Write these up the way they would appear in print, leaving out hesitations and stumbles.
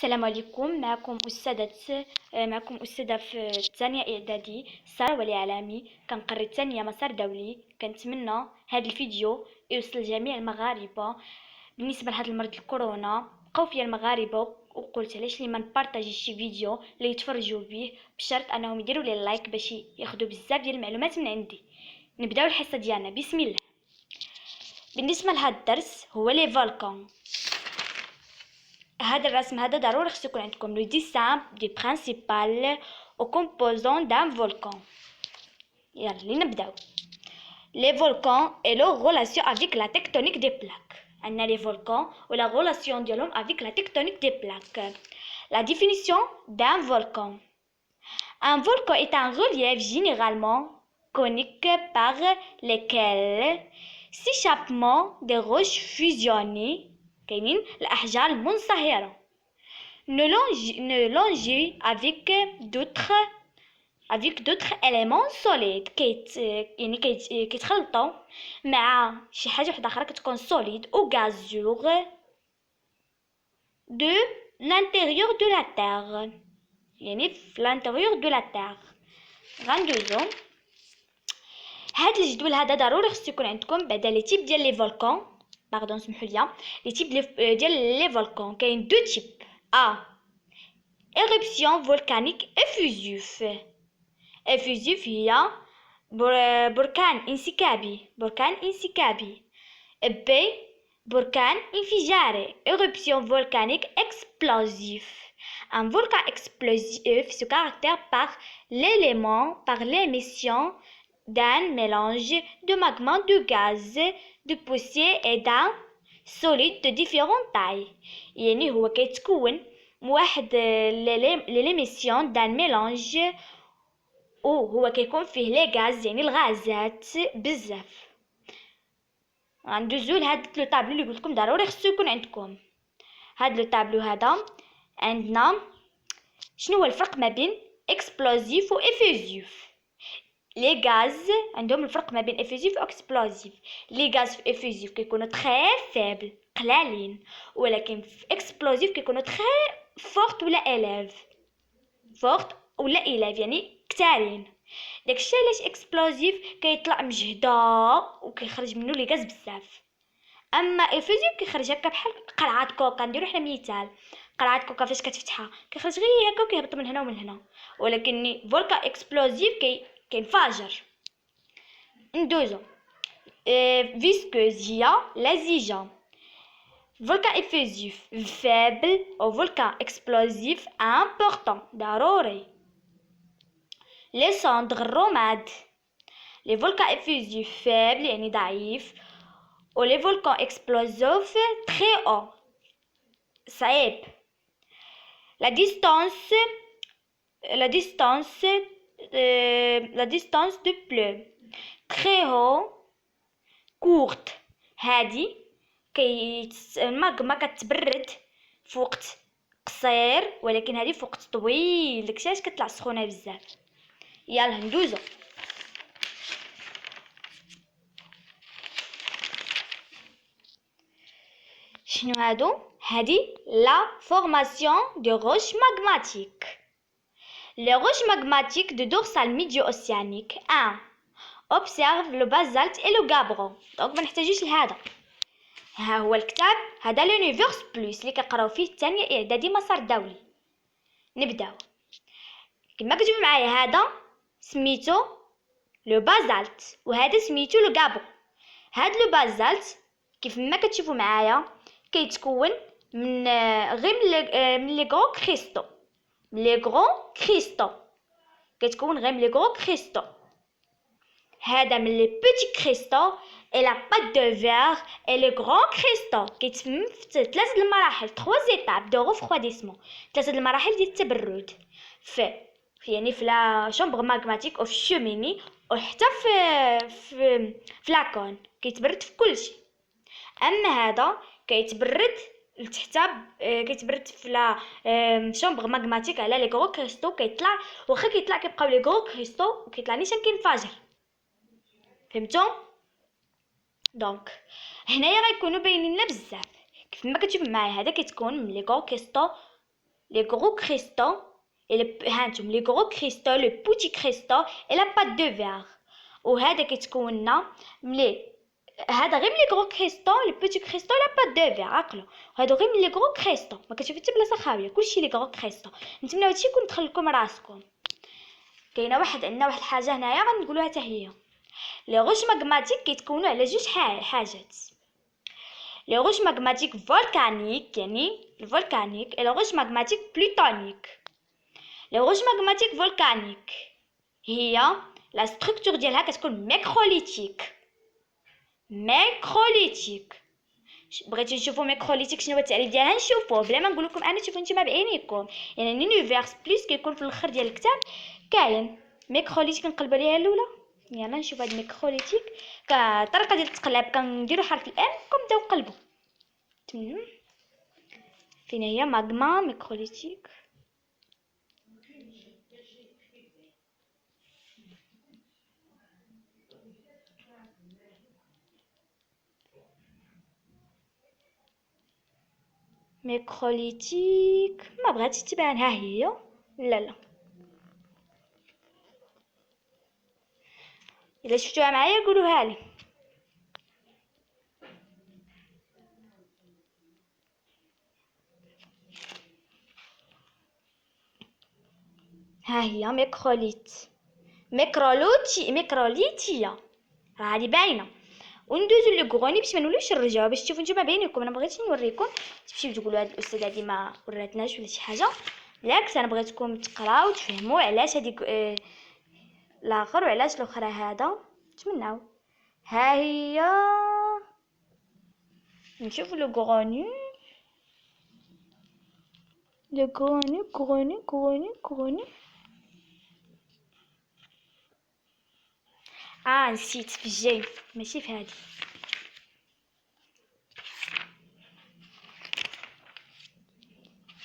السلام عليكم. معكم أستاذة في الثانية إعدادي سارة ولي علامي، كنقري الثانية مسار دولي. كنتمنى هذا الفيديو يوصل لجميع المغاربة. بالنسبة لهذا المرض الكورونا بقاو فيا المغاربة وقلت علاش لي ما نبارطاجيش شي فيديو اللي يتفرجوا به، بشرط انهم يديروا لي لايك باش ياخذوا بزاف ديال المعلومات من عندي. نبداو الحصة ديالنا، بسم الله. بالنسبة لهذا الدرس هو لي فولكان. هذا الرسم هذا ضروري خصو يكون عندكم لو ديسان دي برينسيبال او كومبوزون دان فولكان. يلا نبداو. لي فولكان et leur relation avec la tectonique des plaques. عندنا لي فولكان و la relation ديالهم avec la tectonique des plaques. La définition d'un volcan. Un volcan est un relief généralement conique par lesquels s'échappement des roches fusionnées كاينين الأحجار المنصهرة ne longent avec d'autres éléments solides يعني كيتخلطوا مع شي حاجة وحدة أخرى كتكون solide ou gazeux de l'intérieur de la terre، يعني في l'intérieur de la terre. غندوزو هاد الجدول هذا ضروري خصو يكون عندكم بعدا لي تيب ديال لي فولكان. باردون سمحوا لي، لي تيب ديال لي فولكان كاين دو تيب. éruption volcanique effusive. effusive هي بركان انسكابي. B بركان انفجاري. éruption volcanique explosive. Un volcan explosif se caractérise par l'émission d'un mélange de magma, de gaz, de poussière et d'un solide de différentes tailles. يعني هو كيتكون واحد l'émission d'un mélange هو كيكون فيه لي غاز يعني الغازات بزاف. غندوزو لهاد لو طابلو اللي قلت لكم ضروري خصو يكون عندكم. هاد لو طابلو هذا عندنا شنو هو الفرق ما بين اكسبلوزيف و افيوزيف. لي غاز عندهم الفرق ما بين افيوزيف و اكسبلوزيف. لي غاز في افيوزيف كيكونوا تري فيبل قلالين، ولكن في اكسبلوزيف كيكونوا تري فورت ولا اليف. فورت ولا اليف يعني كثارين. داكشي علاش اكسبلوزيف كيطلع مجهدا وكيخرج منه لي غاز بزاف. اما افيوزيف كيخرج هكا بحال قرعه كوكا. نديرو حنا مثال قرعه كوكا فاش كتفتحها كيخرج غير هكا وكيهبط من هنا ومن هنا، ولكن فولكان اكسبلوزيف كينفجر. ندوزو فيسكوز هي لزجه. volcan effusif faible au volcan explosif important ضروري. les cendres romades. les volcans effusifs faibles يعني ضعيف، و les volcans explosifs très haut صعيب. la distance de plus très haut courte. هادي الماغما كتبرد في وقت قصير، ولكن هذه في وقت طويل داكشي علاش كتطلع سخونه بزاف. يلا ندوزو. شنو هادو؟ هادي لا فورماسيون دو روش magmatique. les roches magmatiques de dorsal médio-océanique. 1 observe le basalte et le gabbro. دونك ما نحتاجوش لهذا. ها هو الكتاب هذا لونيفيرس بلس اللي كنقراو فيه الثانيه اعدادي مسار دولي. نبداو كما كتشوفوا معايا. هذا سميتو لو بازالت وهذا سميتو لو غابو. هاد لو بازالت كيف ما كتشوفوا معايا كيتكون من غير من لي غرو كريستو. لي غرو كريستو كيتكون غير من لي غرو كريستو. هذا من لي بيتي كريستو et la pâte de verre et les grands cristaux كيتم في 3 المراحل 3 étapes de refroidissement. 3 المراحل ديال التبرد في يعني في لا شومبر ماغماتيك او في الشوميني وحتى في لاكون كيتبرد في كل شيء. اما هذا كيتبرد لتحت كيتبرد في لا شومبر ماغماتيك على لي غرو كريستو. كيطلع واخا كيطلع كيبقاو لي غرو كريستو وكيطلع نيشان كينفجر. فهمتوا؟ دونك هنايا غيكونوا باينين لنا بزاف كيف ما كتشوفوا معايا. هذا كيتكون من لي غرو كريستو les gros cristaux et les gros cristaux, le petit cristaux et la pâte de verre. وهذا كتكون لنا ملي هذا غير ملي غرو كريستو لي بوتي كريستو لا بات دو فيغ عقلو هادو غير ملي غرو كريستو ما كتشوفي حتى بلاصه خاويه كلشي لي غرو كريستو نتمنى هادشي يكون دخل لكم راسكم. كاينه عندنا واحد الحاجه هنايا غنقولوها حتى هي لي روش ماغماتيك كيتكونوا على جوج حاجات لي روش ماغماتيك فولكانيك يعني الفولكانيك اي لي روش ماغماتيك بلوتونيك. لي روش ماغماتيك فولكانيك هي لا ستركتور ديالها كتكون ميكروليتيك. بغيتو نشوفو ميكروليتيك شنو هو التعريف ديالها نشوفوه بلا ما نقول لكم انا تشوفوا نتوما بعينيكم. يعني لونيفيرس بليس كيكون في الاخر ديال الكتاب كاين ميكروليتيك. نقلب عليها الاولى يلا نشوف هاد ميكروليتيك كطريقه ديال التقلاب كنديروا حرف الام كنبداو نقلبوا. فين هي ماغما ميكروليتيك؟ ميكروليتيك ما بغاتش تبان. ها هي لا الا شفتوها معايا قولوها لي. ها هي ميكروليتيا راه هادي باينه. وندوزو لي غروني باش ما نوليوش نرجعو باش تشوفوا نتوما بعينيكم. انا بغيتش نوريكم تمشيو تقولوا هاد الاستاذه هادي ما وراتناش ولا شي حاجه. بالعكس انا بغيتكم تقراو تفهموا علاش هاديك الاخر وعلاش الاخرى هذا تمناو. ها هي نشوفوا لو غروني نسيت في الجاي ماشي في هادي.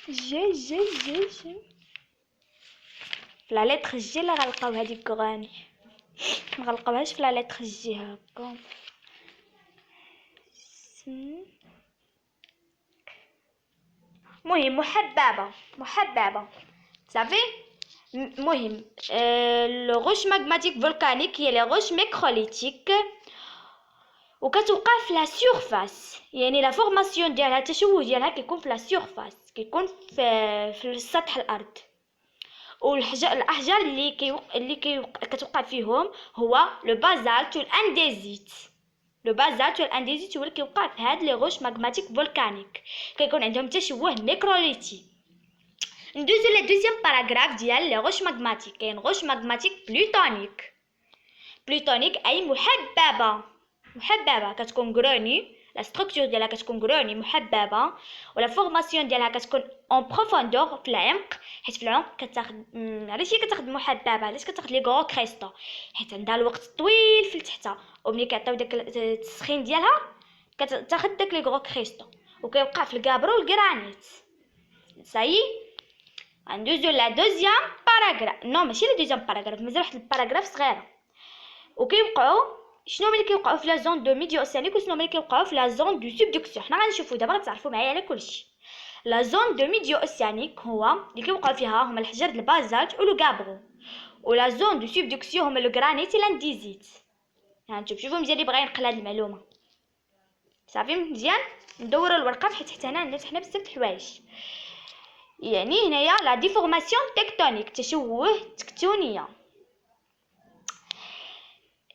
جي في لا لتر جي لا غنلقاو هاديك غراني ما غنلقاوهاش في لا لتر جي هكا. مهم محببه صافي. مهم لو روش ماغماتيك فولكانيك هي لي روش ميكروليتيك وكتوقع في لا سورفاس. يعني لا فورماسيون ديالها التشوه ديالها كيكون في لا سورفاس كيكون في سطح الارض. الاحجار اللي كتوقع فيهم هو لو بازالت والانديزيت. لو بازالت والانديزيت هو اللي كيوقع في هاد لي روش ماغماتيك فولكانيك كيكون عندهم تشوه ميكروليتي. ندوزو لا دوزيام باراغراف ديال لي روش ماغماتيك. كاين روش ماغماتيك بلوتونيك اي محببه كتكون غروني. لا ستركتور ديالها كتكون غروني محببه ولا فورماسيون ديالها كتكون اون بروفوندور في العمق. حيت في العمق كتاخد علاش هي كتاخد محببه علاش كتاخد لي غرو كريستو حيت عندها الوقت طويل في التحته وملي كيعطيو داك التسخين ديالها كتاخد داك لي غرو كريستو وكيوقع في الكابرو والغرانيت. صايي ندوزو لا دوزيام باراغراف. نو ماشي لا دوزيام باراغراف مازال واحد الباراغراف صغيره. وكيوقعوا شنو ملي كيوقعوا في لا زون دو ميديو اوسيانيك وشنو ملي كيوقعوا في لا زون دو سوبدكسيون. حنا غنشوفوا دابا غتعرفوا معايا على كلشي. لا زون دو ميديو اوسيانيك هو اللي كيوقعوا فيها هما الحجر ديال البازالت ولو غابرو ولا زون دو سوبدكسيون هما لو غرانيت لانديزيت. شوفوا مزيان اللي بغا ينقل هاد المعلومه صافي مزيان. ندوروا الورقه حيت هنا عندنا حنا بزاف د الحوايج. يعني هنايا لا ديفورماسيون تكتونيك تشوه تكتونيه.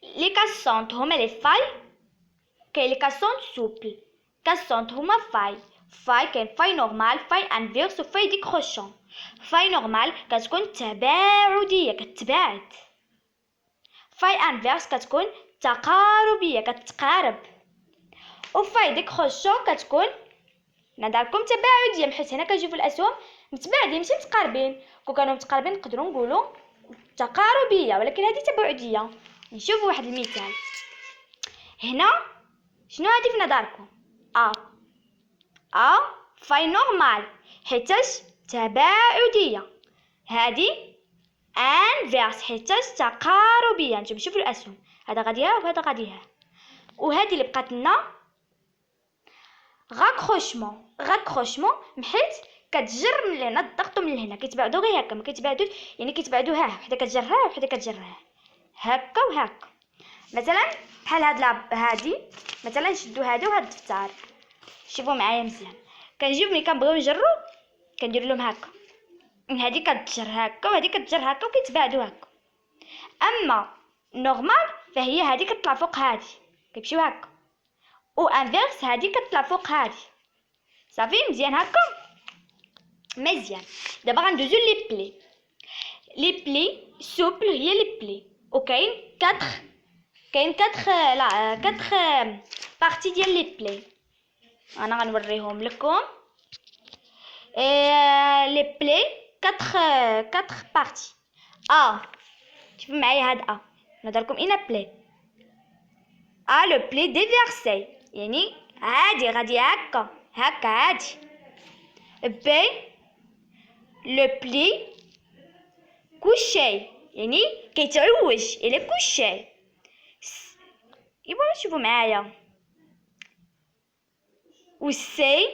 لي كاسونت هما لي فاي. كاين لي كاسونت سوبل. كاسونت هما فاي كاين فاي نورمال فاي انفيرس وفاي ديكروشون. فاي نورمال كتكون تباعديه كتباعد. فاي انفيرس كتكون تقاربيه كتقارب. وفاي ديكروشون كتكون نهضرلكم تباعديه حيت هنا كنشوفوا الاسهم متباعدين ماشي متقاربين. كون كانوا متقاربين نقدروا نقولوا تقاربيه ولكن هذه تباعديه. نشوفوا واحد المثال هنا. شنو هادي في نظركم؟ فاي نورمال حيتاش تباعديه. هادي انفيرس حيتاش تقاربيه. نتوما شوفوا الاسهم هذا غاديها وهذا غاديها. وهذه اللي بقات لنا راكروشمون. حيت كتجر من هنا تضغطوا من هنا، كيتبعدوا غير هكا، ما كيتبعدوش، يعني كيتبعدوا ها وحده كتجر ها وحده كتجر ها، هكا وهكا. مثلا بحال هادي مثلا نشدوا هادي وهاد الدفتر، شوفوا معايا مزيان. كنجيب ملي كنبغيو نجرو كندير لهم هكا، هادي كتجر هكا وهادي كتجر هكا وكيتباعدوا هكا. اما نورمال فهي هادي كتطلع فوق هادي، كيمشيو هكا، و انفيرس هادي كتطلع فوق هادي. صافي مزيان هكا مزيان. دابا غندوزو لي بلي. لي بلي سوبل هي لي بلي، وكاين كاتخ لا كاتخ بارتي ديال لي بلي، انا غنوريهم لكم. لي بلي كاتخ بارتي. شوفوا معايا هاد نهضر لكم اين بلي. لو بلي ديفيرسي، يعني عادي غادي هكا هكا عادي. بي لو بلي كوشي، يعني كيتعوج الى كوشي. ايوا شوفوا معايا. والسي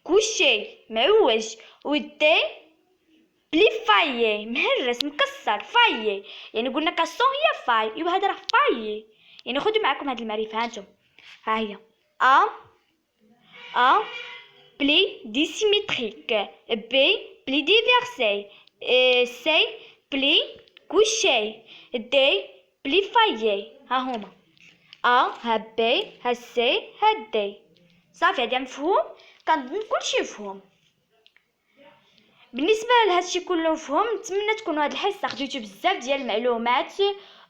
كوشي معوج، والدي بلي فايي مهرس مكسر فايي، يعني قلنا كاسون هي فاي، ايوا هذا راه فايي، يعني خدوا معكم هاد المعرفه هانتوما. ها هي ا بلي ديسيميتريك، بي بلي ديفيرسي، سي بلي كوشي، دي بلي فايي. ها هما ها بي ها سي ها دي. صافي هذا مفهوم، كنظن كلشي مفهوم. بالنسبه لهادشي كله مفهوم، نتمنى تكونوا هاد الحصه خديتو بزاف ديال المعلومات،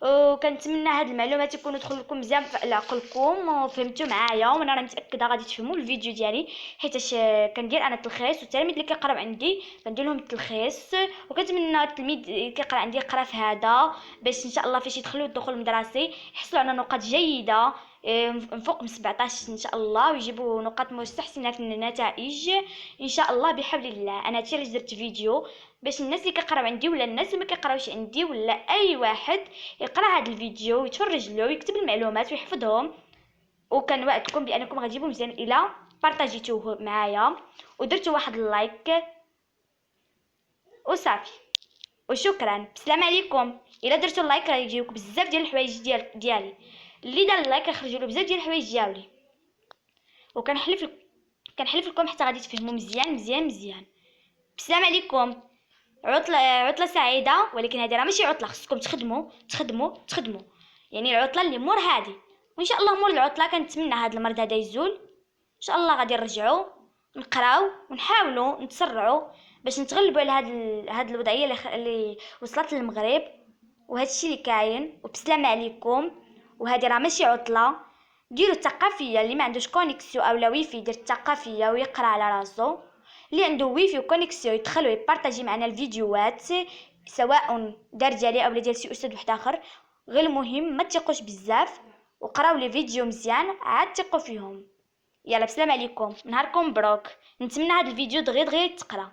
وكنتمنى هاد المعلومات يكونوا دخلوا لكم مزيان في عقلكم وفهمتوا معايا، وانا راه متاكده غادي تفهموا الفيديو ديالي، حيتاش كندير انا التلخيص، والتلاميذ اللي كيقراو عندي كندير لهم التلخيص، وكنتمنى التلميذ اللي كيقرا عندي يقرا في هذا باش ان شاء الله فاش يدخلوا الدخول المدرسي يحصلوا على نقاط جيده، فوق من 17 ان شاء الله، ويجيبوا نقاط مستحسنه في النتائج ان شاء الله بحول الله. انا هادشي علاش درت فيديو، باش الناس اللي كيقراو عندي ولا الناس اللي ما كيقراوش عندي ولا اي واحد يقرا هذا الفيديو ويتفرج له ويكتب المعلومات ويحفظهم. وكنوعدكم بانكم غتجيبوا مزيان الى بارطاجيتوه معايا ودرتوا واحد اللايك وصافي. وشكرا، بسلام عليكم. الا درتوا اللايك راه يجيوك بزاف ديال الحوايج ديالي، اللي دار اللايك يخرجوا له بزاف ديال الحوايج ديالي، كنحلف لكم حتى غادي تفهموا مزيان مزيان مزيان. بسلام عليكم. عطله سعيده، ولكن هذه راه ماشي عطله، خصكم تخدموا، يعني العطله اللي مور هذه، وان شاء الله مور العطله كنتمنى هذا المرض هذا يزول ان شاء الله. غادي نرجعوا نقراو ونحاولوا نتسرعوا باش نتغلبوا على هاد الوضعيه اللي وصلت للمغرب، وهذا الشيء اللي كاين. وبسلام عليكم. وهذه راه ماشي عطله، ديروا الثقافيه، اللي ما عندوش كونيكسيو او لا ويفي يدير الثقافيه ويقرا على راسو، اللي عنده ويفي وكونيكسيو يدخل ويبارطاجي معنا الفيديوهات، سواء دار ديالي او ديال شي استاذ واحد اخر. غير المهم ما تثقوش بزاف، وقراو لي فيديو مزيان عاد ثقوا فيهم. يلا بسلام عليكم، نهاركم مبروك. نتمنى هذا الفيديو دغيا تقرا.